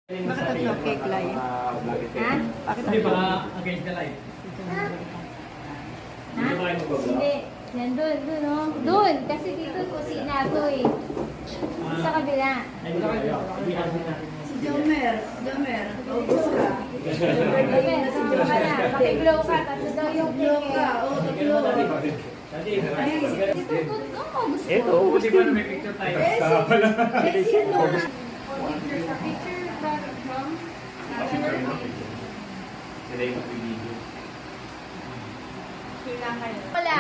Bakit tatlo cake live? Ha? Bakit Hindi tatlo? baka against the light. Ha? Hindi. Yan doon, oh. Doon. Kasi dito kusina ko eh. Sa kabila. Ay, wala kayo. Hindi kasi na. Si Jomer, ubus ka. Amen. Tatlo ka na. Pakiglow ka. Tatlo daw yung Tatlo cake ka, eh. oo, tatlo. Dati, Ito, gusto ko. Ito, Buti ba na may picture tayo? Eh, sino? Picture from Sila yung mag-video. wala.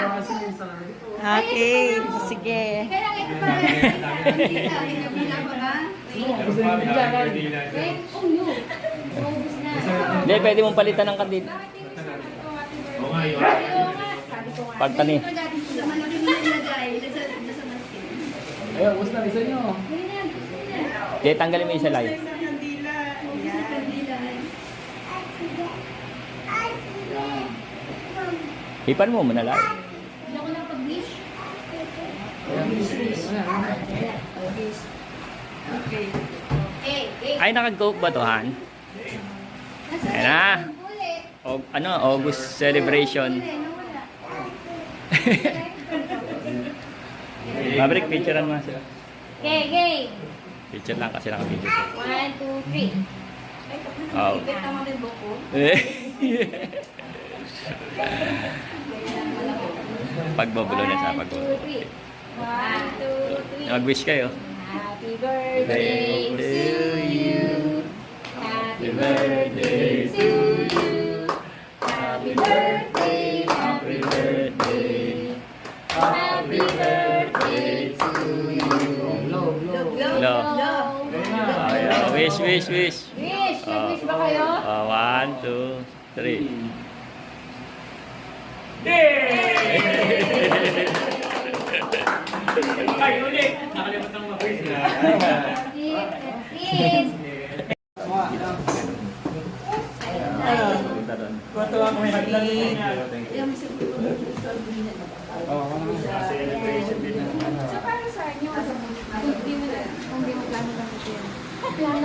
Okay, sige. Kaya lang ito pa. Gusto niyo bigla na. Eh, oh no. Ubus na. Hindi, pwede mong palitan ng kandid. Oo nga, yun. Sabi ko nga. Pagtani. Malaki mo nilagay. Nasa maskin. Ayun, gusto na isa nyo. Hindi, tanggalin mo yung isa live. Hipan mo muna live. Hindi ako lang pag-wish. Okay. Ay, naka-coke ba to, Han? Ayan na. O, ano, August celebration. Maverick, picturean mo sila. Okay, okay. Picture lang kasi naka-video. 1, 2, 3. Oh. Ipit naman din buko. Pagbabulo na sa pagbabulo. 1, 2, 3. Mag-wish kayo. Happy birthday to you. Happy birthday to you. Happy birthday, happy birthday. Happy birthday to you. Hello. Ayan, wish, wish, wish. Wish! Nag-wish ba kayo? 1, 2, 3. Ay, ulit! Nakalimutan mo mag-wish na. Please! Kung ako may hagdan niya. So, para sa inyo, kung di mo plano lang ito yun. Plano